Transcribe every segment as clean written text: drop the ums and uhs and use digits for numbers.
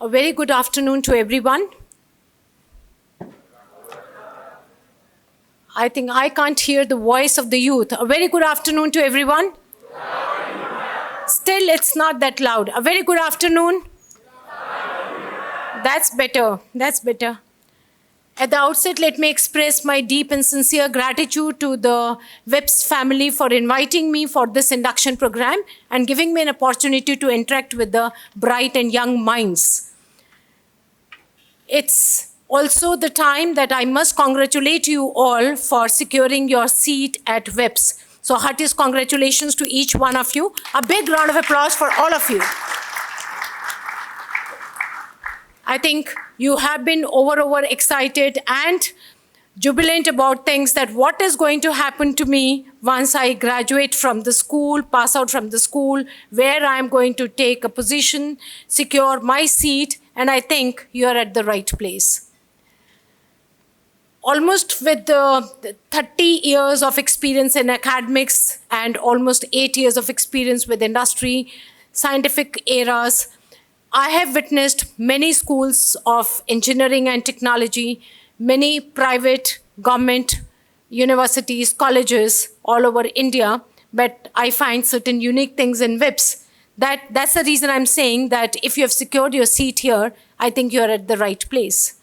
A very good afternoon to everyone. I think I can't hear the voice of the youth. A very good afternoon to everyone. Still, it's not that loud. A very good afternoon. That's better. That's better. At the outset, let me express my deep and sincere gratitude to the WIPS family for inviting me for this induction program and giving me an opportunity to interact with the bright and young minds. It's also the time that I must congratulate you all for securing your seat at WIPS. So heartiest congratulations to each one of you. A big round of applause for all of you. I think you have been over excited and jubilant about things that what is going to happen to me once I graduate from the school, pass out from the school, where I'm going to take a position, secure my seat, and I think you're at the right place. Almost with the 30 years of experience in academics and almost 8 years of experience with industry, scientific eras, I have witnessed many schools of engineering and technology, many private government universities, colleges all over India, but I find certain unique things in WIPS. That's the reason I'm saying that if you have secured your seat here, I think you're at the right place.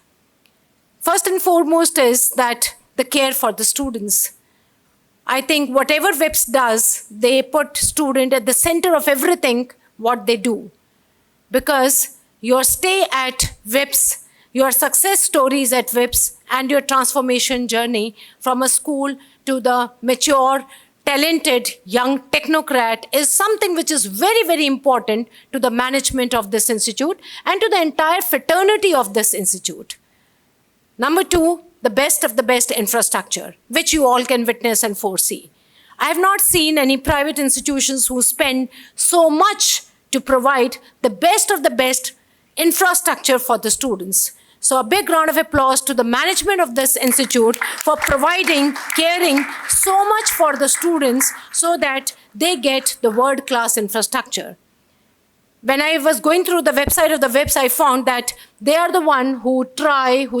First and foremost is that the care for the students. I think whatever WIPS does, they put student at the center of everything what they do. Because your stay at WIPS, your success stories at WIPS, and your transformation journey from a school to the mature, talented young technocrat is something which is very, very important to the management of this institute and to the entire fraternity of this institute. Number two, the best of the best infrastructure, which you all can witness and foresee. I have not seen any private institutions who spend so much to provide the best of the best infrastructure for the students. So a big round of applause to the management of this institute for providing, caring so much for the students so that they get the world-class infrastructure. When I was going through the website of the WIPS, I found that they are the one who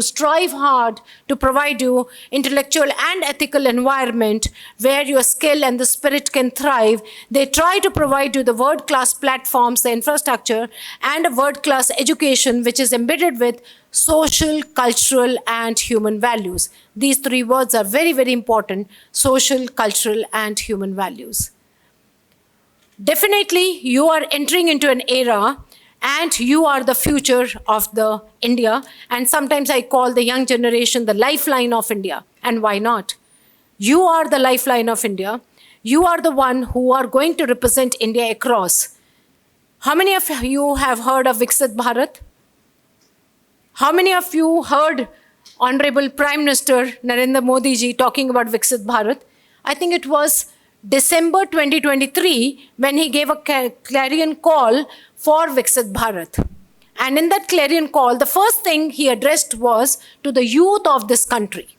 strive hard to provide you intellectual and ethical environment where your skill and the spirit can thrive. They try to provide you the world-class platforms, the infrastructure, and a world-class education which is embedded with social, cultural, and human values. These three words are very, very important: social, cultural, and human values. Definitely, you are entering into an era and you are the future of the India. And sometimes I call the young generation the lifeline of India. And why not? You are the lifeline of India. You are the one who are going to represent India across. How many of you have heard of Viksit Bharat? How many of you heard Honorable Prime Minister Narendra Modi ji talking about Viksit Bharat? I think it was December 2023, when he gave a clarion call for Viksit Bharat. And in that clarion call, the first thing he addressed was to the youth of this country.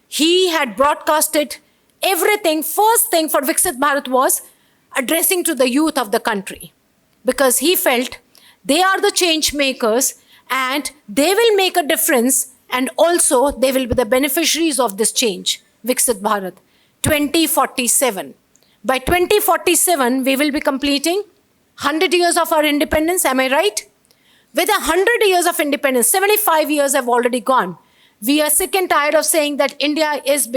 He had broadcasted everything. First thing for Viksit Bharat was addressing to the youth of the country. Because he felt they are the change makers and they will make a difference and also they will be the beneficiaries of this change. Viksit Bharat. 2047. By 2047, we will be completing 100 years of our independence, am I right? With 100 years of independence, 75 years have already gone. We are sick and tired of saying that India is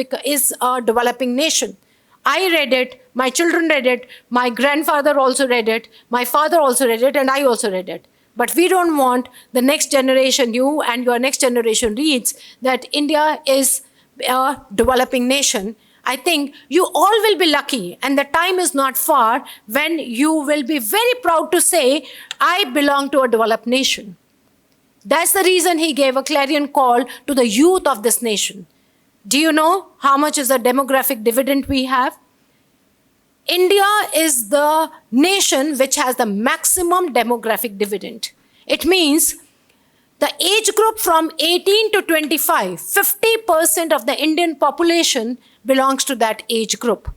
a developing nation. I read it, my children read it, my grandfather also read it, my father also read it, and I also read it. But we don't want the next generation, you and your next generation reads that India is a developing nation. I think you all will be lucky, and the time is not far when you will be very proud to say, I belong to a developed nation. That's the reason he gave a clarion call to the youth of this nation. Do you know how much is the demographic dividend we have? India is the nation which has the maximum demographic dividend. It means the age group from 18 to 25, 50% of the Indian population belongs to that age group.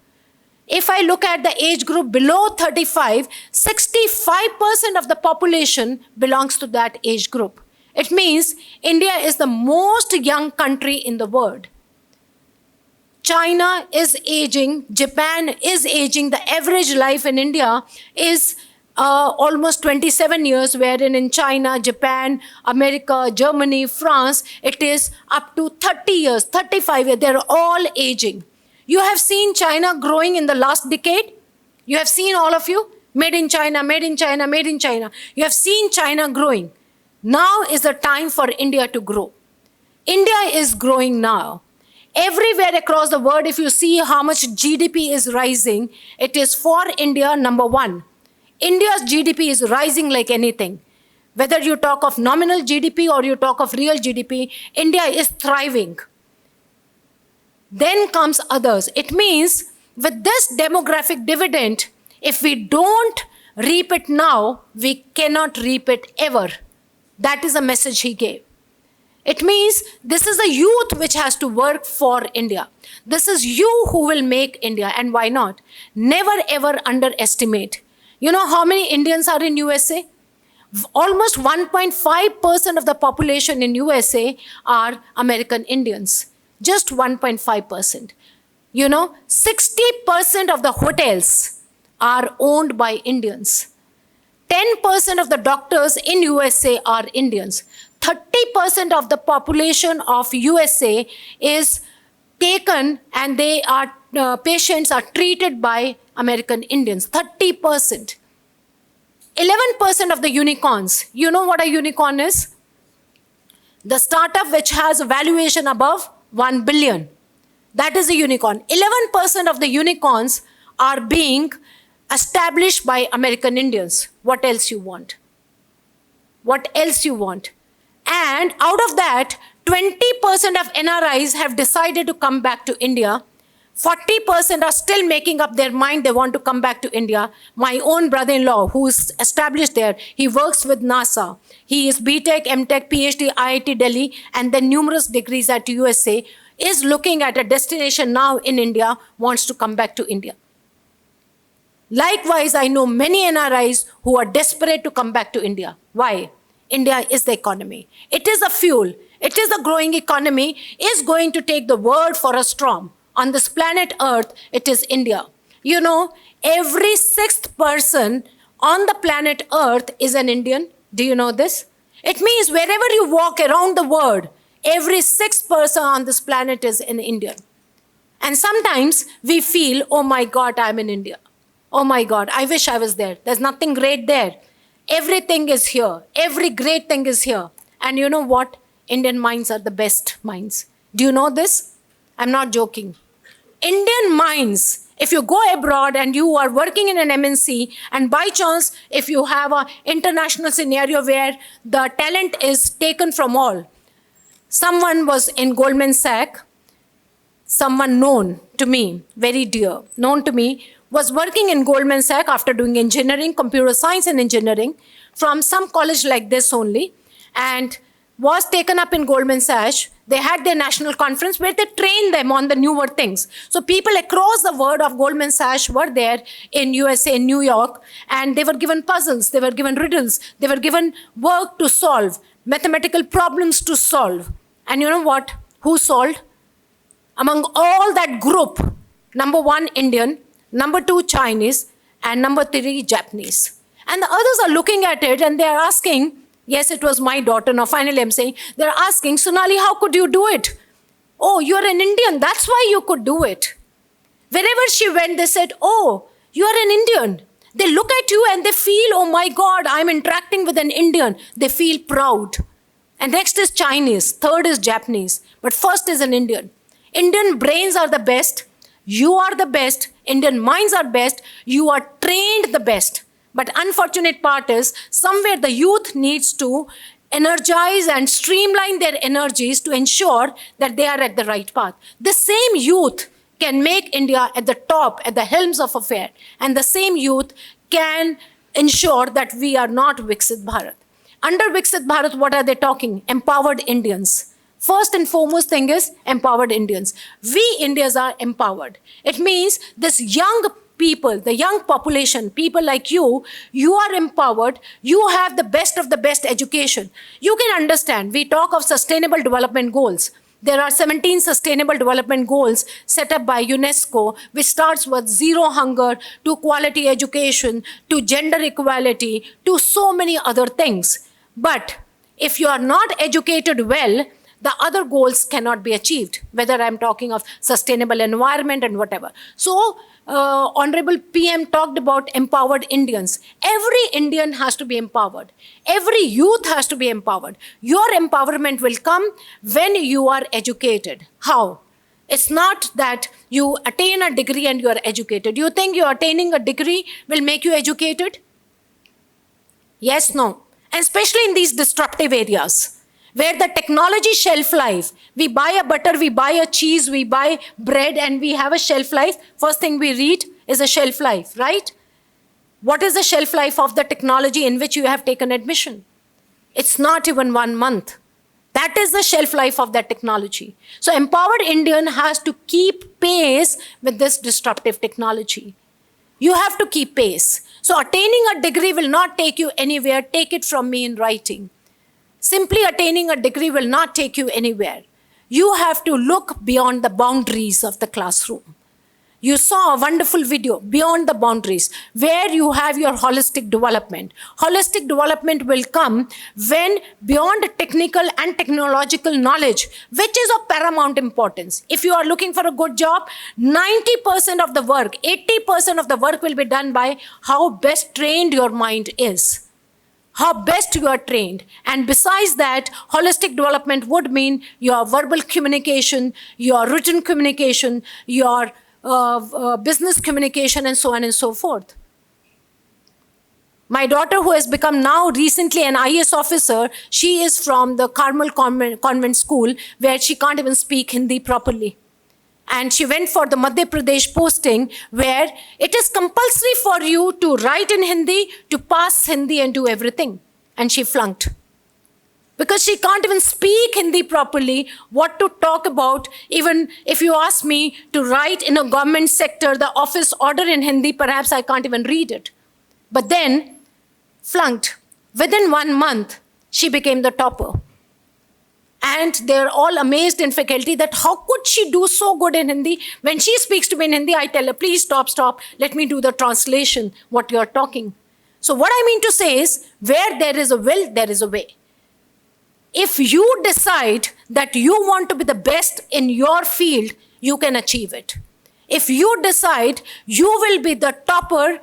If I look at the age group below 35, 65% of the population belongs to that age group. It means India is the most young country in the world. China is aging, Japan is aging. The average life in India is almost 27 years, wherein in China, Japan, America, Germany, France, it is up to 30 years, 35 years. They're all aging. You have seen China growing in the last decade. You have seen, all of you, made in China, made in China, made in China. You have seen China growing. Now is the time for India to grow. India is growing now. Everywhere across the world, if you see how much GDP is rising, it is for India, number one. India's GDP is rising like anything. Whether you talk of nominal GDP or you talk of real GDP, India is thriving. Then comes others. It means with this demographic dividend, if we don't reap it now, we cannot reap it ever. That is a message he gave. It means this is the youth which has to work for India. This is you who will make India, and why not? Never ever underestimate. You know how many Indians are in USA? Almost 1.5% of the population in USA are American Indians. Just 1.5%. You know, 60% of the hotels are owned by Indians. 10% of the doctors in USA are Indians. 30% of the population of USA is taken, and they are patients are treated by American Indians. 30%. 11% of the unicorns. You know what a unicorn is? The startup which has a valuation above 1 billion. That is a unicorn. 11% of the unicorns are being established by American Indians. What else you want? What else you want? And out of that, 20% of NRIs have decided to come back to India. 40% are still making up their mind they want to come back to India. My own brother-in-law, who is established there, he works with NASA. He is BTech, MTech, PhD, IIT Delhi, and then numerous degrees at USA, is looking at a destination now in India, wants to come back to India. Likewise, I know many NRIs who are desperate to come back to India. Why? India is the economy. It is a fuel. It is a growing economy, is going to take the world for a storm. On this planet Earth, it is India. You know, every sixth person on the planet Earth is an Indian. Do you know this? It means wherever you walk around the world, every sixth person on this planet is an Indian. And sometimes we feel, oh my God, I'm in India. Oh my God, I wish I was there. There's nothing great there. Everything is here. Every great thing is here. And you know what? Indian minds are the best minds. Do you know this? I'm not joking. Indian minds, if you go abroad and you are working in an MNC, and by chance, if you have an international scenario where the talent is taken from all. Someone was in Goldman Sachs, someone known to me, very dear, known to me, was working in Goldman Sachs after doing engineering, computer science and engineering, from some college like this only, and was taken up in Goldman Sachs. They had their national conference where they trained them on the newer things. So people across the world of Goldman Sachs were there in USA, in New York, and they were given puzzles, they were given riddles, they were given work to solve, mathematical problems to solve. And you know what? Who solved? Among all that group, number one, Indian, number two, Chinese, and number three, Japanese. And the others are looking at it and they are asking, yes, it was my daughter. Now, finally, I'm saying, they're asking, Sonali, how could you do it? Oh, you're an Indian. That's why you could do it. Wherever she went, they said, oh, you're an Indian. They look at you and they feel, oh my God, I'm interacting with an Indian. They feel proud. And next is Chinese. Third is Japanese. But first is an Indian. Indian brains are the best. You are the best. Indian minds are best. You are trained the best. But unfortunate part is, somewhere the youth needs to energize and streamline their energies to ensure that they are at the right path. The same youth can make India at the top, at the helms of affairs. And the same youth can ensure that we are not Viksit Bharat. Under Viksit Bharat, what are they talking? Empowered Indians. First and foremost thing is empowered Indians. We Indians are empowered. It means this young people, the young population, people like you are empowered. You have the best of the best education. You can understand, we talk of sustainable development goals. There are 17 sustainable development goals set up by UNESCO, which starts with zero hunger, to quality education, to gender equality, to so many other things. But if you are not educated well, the other goals cannot be achieved, whether I'm talking of sustainable environment and whatever. So, Honorable PM talked about empowered Indians. Every Indian has to be empowered. Every youth has to be empowered. Your empowerment will come when you are educated. How? It's not that you attain a degree and you are educated. You think you attaining a degree will make you educated? Yes, no. And especially in these disruptive areas, where the technology shelf life, we buy a butter, we buy a cheese, we buy bread, and we have a shelf life. First thing we read is a shelf life, right? What is the shelf life of the technology in which you have taken admission? It's not even 1 month. That is the shelf life of that technology. So empowered Indian has to keep pace with this disruptive technology. You have to keep pace. So attaining a degree will not take you anywhere. Take it from me in writing. Simply attaining a degree will not take you anywhere. You have to look beyond the boundaries of the classroom. You saw a wonderful video, Beyond the Boundaries, where you have your holistic development. Holistic development will come when beyond technical and technological knowledge, which is of paramount importance. If you are looking for a good job, 90% of the work, 80% of the work will be done by how best trained your mind is. How best you are trained. And besides that, holistic development would mean your verbal communication, your written communication, your business communication, and so on and so forth. My daughter, who has become now recently an IAS officer, she is from the Carmel Convent School, where she can't even speak Hindi properly. And she went for the Madhya Pradesh posting, where it is compulsory for you to write in Hindi, to pass Hindi and do everything. And she flunked. Because she can't even speak Hindi properly, what to talk about. Even if you ask me to write in a government sector, the office order in Hindi, perhaps I can't even read it. But then, flunked. Within 1 month, she became the topper. And they're all amazed in faculty that how could she do so good in Hindi? When she speaks to me in Hindi, I tell her, please stop, let me do the translation, what you're talking. So what I mean to say is, where there is a will, there is a way. If you decide that you want to be the best in your field, you can achieve it. If you decide you will be the topper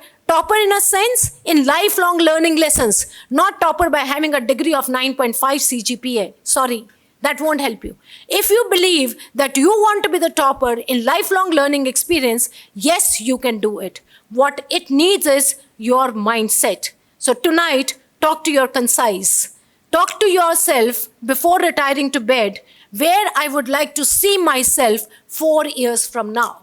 in a sense, in lifelong learning lessons, not topper by having a degree of 9.5 CGPA, sorry. That won't help you. If you believe that you want to be the topper in lifelong learning experience, yes, you can do it. What it needs is your mindset. So tonight, talk to your concise. Talk to yourself before retiring to bed, where I would like to see myself 4 years from now.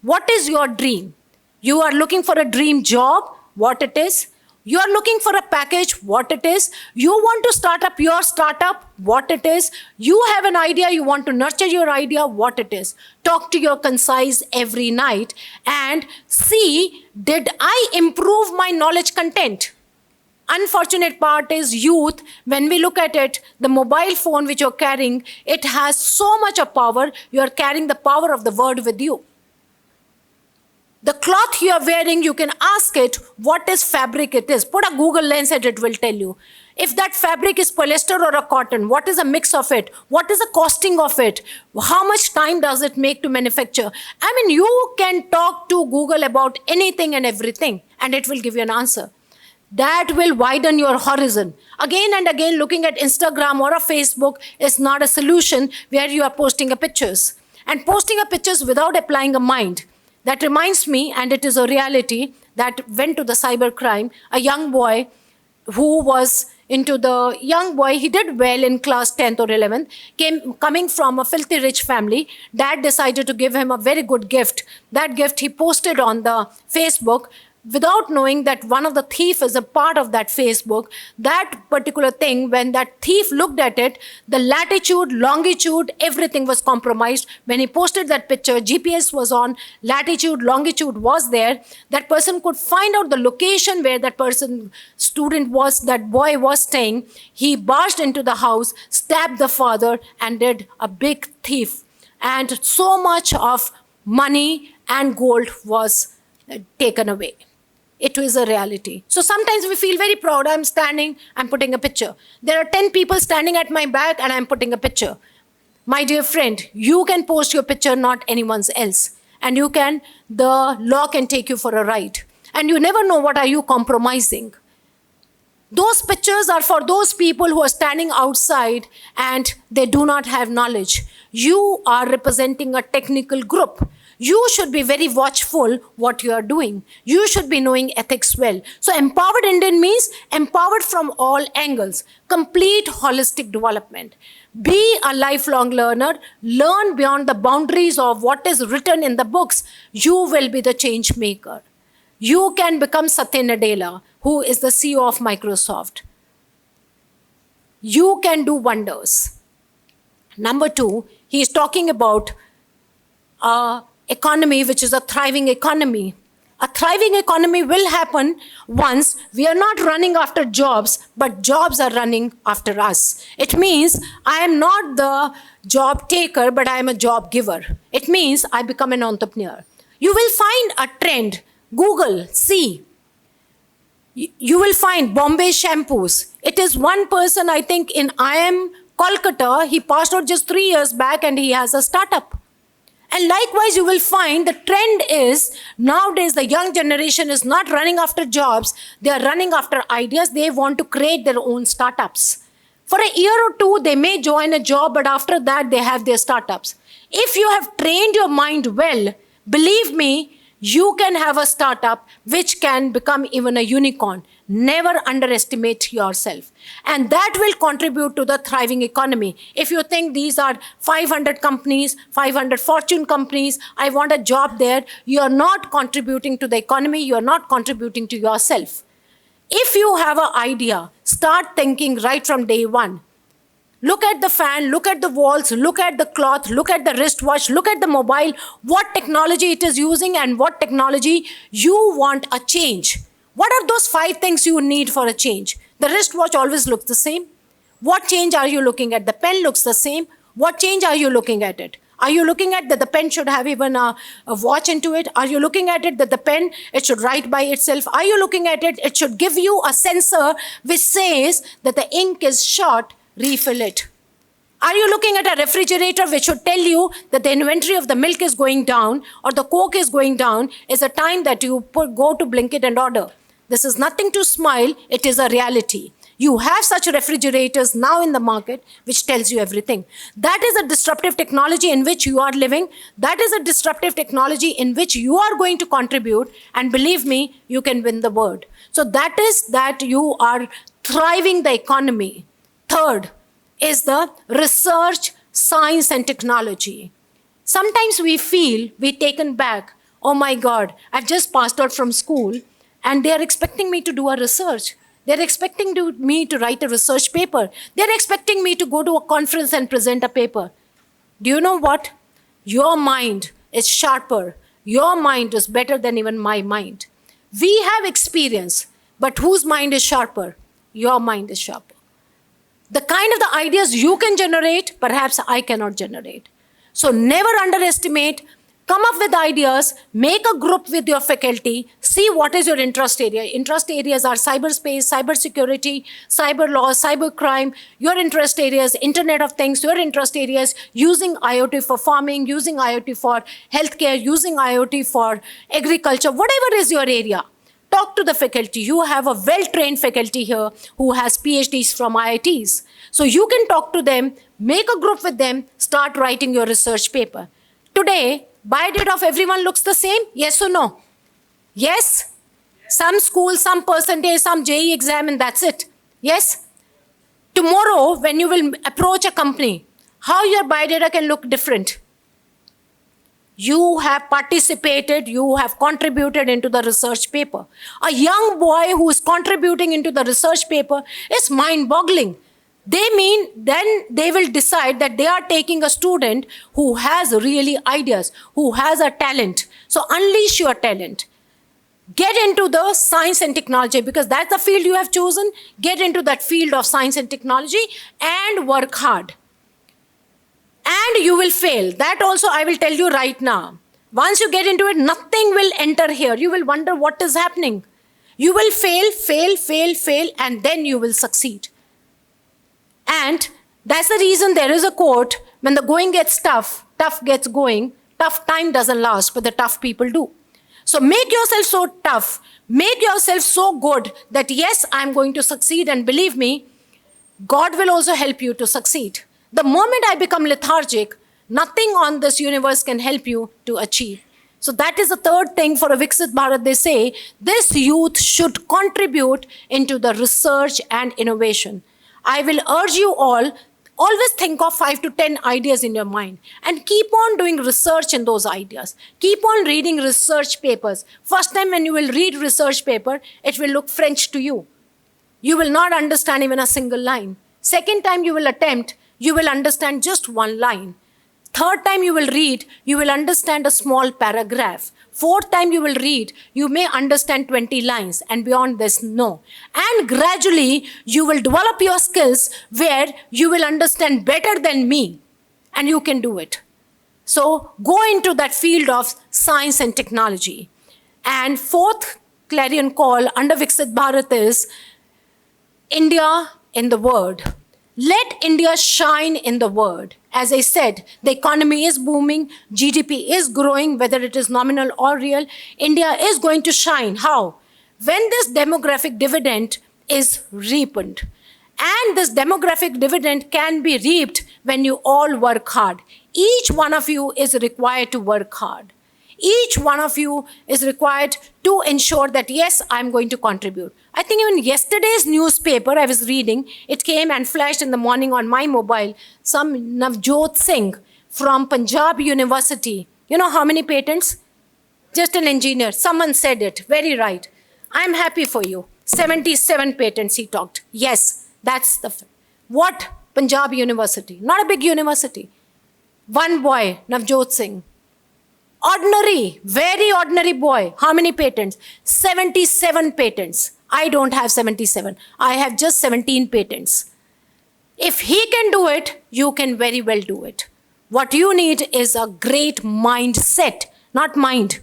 What is your dream? You are looking for a dream job, what it is. You are looking for a package, what it is. You want to start up your startup, what it is. You have an idea, you want to nurture your idea, what it is. Talk to your concise every night and see, did I improve my knowledge content? Unfortunate part is youth, when we look at it, the mobile phone which you're carrying, it has so much of power, you're carrying the power of the word with you. The cloth you are wearing, you can ask it what is fabric it is. Put a Google lens and it will tell you. If that fabric is polyester or a cotton, what is a mix of it? What is the costing of it? How much time does it make to manufacture? I mean, you can talk to Google about anything and everything, and it will give you an answer. That will widen your horizon. Again and again, looking at Instagram or a Facebook is not a solution where you are posting a pictures. And posting a pictures without applying a mind. That reminds me, and it is a reality, that went to the cybercrime, a young boy who was into the young boy, he did well in class 10th or 11th, coming from a filthy rich family. Dad decided to give him a very good gift. That gift he posted on the Facebook. without knowing that one of the thief is a part of that Facebook, that particular thing, when that thief looked at it, the latitude, longitude, everything was compromised. When he posted that picture, GPS was on, latitude, longitude was there. That person could find out the location where that that boy was staying. He barged into the house, stabbed the father, and did a big thief. And so much of money and gold was taken away. It was a reality. So sometimes we feel very proud. I'm standing, I'm putting a picture. There are 10 people standing at my back and I'm putting a picture. My dear friend, you can post your picture, not anyone's else. And the law can take you for a ride. And you never know what are you compromising. Those pictures are for those people who are standing outside and they do not have knowledge. You are representing a technical group. You should be very watchful what you are doing. You should be knowing ethics well. So empowered Indian means empowered from all angles, complete holistic development. Be a lifelong learner, learn beyond the boundaries of what is written in the books. You will be the change maker. You can become Satya Nadella, who is the CEO of Microsoft. You can do wonders. Number 2, he is talking about economy, which is a thriving economy. A thriving economy will happen once we are not running after jobs, but jobs are running after us. It means I am not the job taker, but I am a job giver. It means I become an entrepreneur. You will find a trend. Google, see. You will find Bombay shampoos. It is one person, I think, in IIM Kolkata. He passed out just 3 years back and he has a startup. And likewise, you will find the trend is nowadays the young generation is not running after jobs. They are running after ideas. They want to create their own startups. For a year or two, they may join a job, but after that, they have their startups. If you have trained your mind well, believe me, you can have a startup which can become even a unicorn. Never underestimate yourself. And that will contribute to the thriving economy. If you think these are 500 companies, 500 fortune companies, I want a job there, you are not contributing to the economy, you are not contributing to yourself. If you have an idea, start thinking right from day one. Look at the fan, look at the walls, look at the cloth, look at the wristwatch, look at the mobile, what technology it is using and what technology you want a change. What are those 5 things you need for a change? The wristwatch always looks the same. What change are you looking at? The pen looks the same. What change are you looking at it? Are you looking at that the pen should have even a watch into it? Are you looking at it that the pen, it should write by itself? Are you looking at it, it should give you a sensor which says that the ink is short, refill it? Are you looking at a refrigerator which should tell you that the inventory of the milk is going down or the Coke is going down is a time that you go to Blinkit and order? This is nothing to smile, it is a reality. You have such refrigerators now in the market which tells you everything. That is a disruptive technology in which you are living. That is a disruptive technology in which you are going to contribute, and believe me, you can win the world. So that is that you are thriving the economy. Third is the research, science and technology. Sometimes we feel we're taken back. Oh my God, I've just passed out from school and they are expecting me to do a research. They're expecting me to write a research paper. They're expecting me to go to a conference and present a paper. Do you know what? Your mind is sharper. Your mind is better than even my mind. We have experience, but whose mind is sharper? Your mind is sharper. The kind of the ideas you can generate, perhaps I cannot generate. So never underestimate. Come up with ideas, make a group with your faculty, see what is your interest area. Interest areas are cyberspace, cybersecurity, cyber law, cyber crime. Your interest areas, Internet of Things, your interest areas, using IoT for farming, using IoT for healthcare, using IoT for agriculture, whatever is your area. Talk to the faculty. You have a well-trained faculty here who has PhDs from IITs. So you can talk to them, make a group with them, start writing your research paper. Today, biodata of everyone looks the same? Yes or no? Yes? Some school, some percentage, some JE exam, and that's it. Yes? Tomorrow, when you will approach a company, how your biodata can look different? You have participated, you have contributed into the research paper. A young boy who is contributing into the research paper is mind-boggling. They mean then they will decide that they are taking a student who has really ideas, who has a talent. So unleash your talent. Get into the science and technology because that's the field you have chosen. Get into that field of science and technology and work hard. And you will fail. That also I will tell you right now. Once you get into it, nothing will enter here. You will wonder what is happening. You will fail, and then you will succeed. And that's the reason there is a quote, when the going gets tough, tough gets going, tough time doesn't last, but the tough people do. So make yourself so tough, make yourself so good that yes, I'm going to succeed, and believe me, God will also help you to succeed. The moment I become lethargic, nothing on this universe can help you to achieve. So that is the third thing for a Viksit Bharat. They say this youth should contribute into the research and innovation. I will urge you all, always think of 5 to 10 ideas in your mind and keep on doing research in those ideas. Keep on reading research papers. First time when you will read research paper, it will look French to you. You will not understand even a single line. Second time you will attempt, you will understand just one line. Third time you will read, you will understand a small paragraph. Fourth time you will read, you may understand 20 lines, and beyond this, no. And gradually, you will develop your skills where you will understand better than me, and you can do it. So go into that field of science and technology. And fourth clarion call under Viksit Bharat is India in the world. Let India shine in the world. As I said, the economy is booming, GDP is growing, whether it is nominal or real. India is going to shine. How? When this demographic dividend is reaped. And this demographic dividend can be reaped when you all work hard. Each one of you is required to work hard. Each one of you is required to ensure that, yes, I'm going to contribute. I think even yesterday's newspaper I was reading, it came and flashed in the morning on my mobile, some Navjot Singh from Punjab University. You know how many patents? Just an engineer. Someone said it. Very right. I'm happy for you. 77 patents, he talked. Yes, that's the... What? Punjab University. Not a big university. One boy, Navjot Singh. Ordinary, very ordinary boy. How many patents? 77 patents. I don't have 77. I have just 17 patents. If he can do it, you can very well do it. What you need is a great mindset, not mind.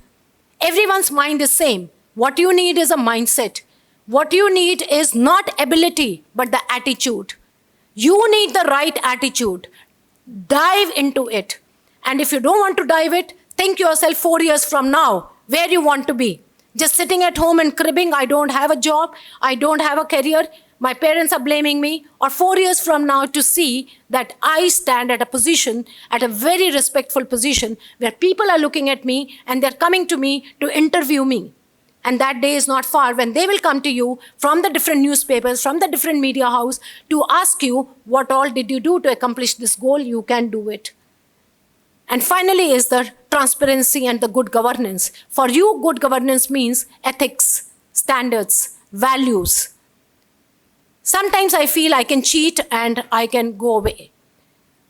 Everyone's mind is same. What you need is a mindset. What you need is not ability, but the attitude. You need the right attitude. Dive into it. And if you don't want to dive it, think yourself 4 years from now, where you want to be. Just sitting at home and cribbing, I don't have a job, I don't have a career, my parents are blaming me, or 4 years from now to see that I stand at a position, at a very respectful position, where people are looking at me and they're coming to me to interview me. And that day is not far when they will come to you from the different newspapers, from the different media house to ask you, what all did you do to accomplish this goal? You can do it. And finally is the transparency and the good governance. For you, good governance means ethics, standards, values. Sometimes I feel I can cheat and I can go away.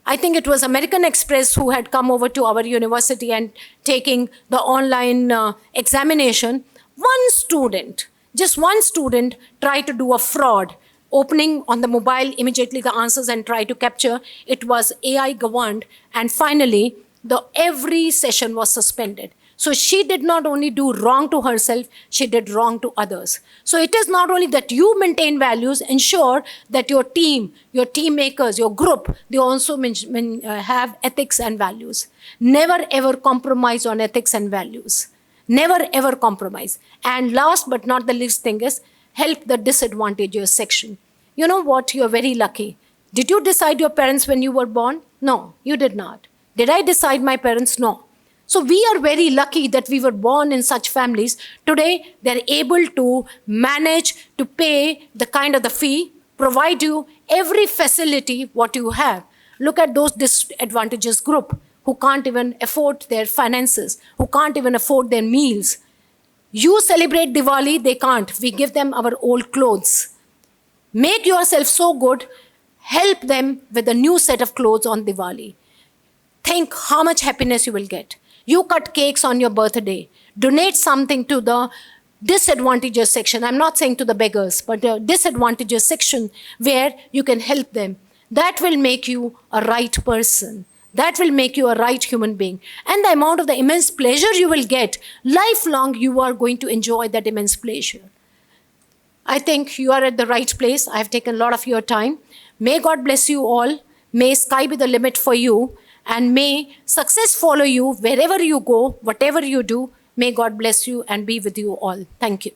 I think it was American Express who had come over to our university and taking the online examination. One student, just one student, tried to do a fraud, opening on the mobile immediately the answers and try to capture. It was AI governed, and finally, every session was suspended. So she did not only do wrong to herself, she did wrong to others. So it is not only that you maintain values, ensure that your team, your team makers, your group, they also have ethics and values. Never ever compromise on ethics and values. Never ever compromise. And last but not the least thing is, help the disadvantaged section. You know what? You're very lucky. Did you decide your parents when you were born? No, you did not. Did I decide my parents? No. So we are very lucky that we were born in such families. Today, they're able to manage to pay the kind of the fee, provide you every facility what you have. Look at those disadvantaged group who can't even afford their finances, who can't even afford their meals. You celebrate Diwali, they can't. We give them our old clothes. Make yourself so good, help them with a new set of clothes on Diwali. Think how much happiness you will get. You cut cakes on your birthday. Donate something to the disadvantaged section. I'm not saying to the beggars, but the disadvantaged section where you can help them. That will make you a right person. That will make you a right human being. And the amount of the immense pleasure you will get, lifelong you are going to enjoy that immense pleasure. I think you are at the right place. I have taken a lot of your time. May God bless you all. May sky be the limit for you. And may success follow you wherever you go, whatever you do. May God bless you and be with you all. Thank you.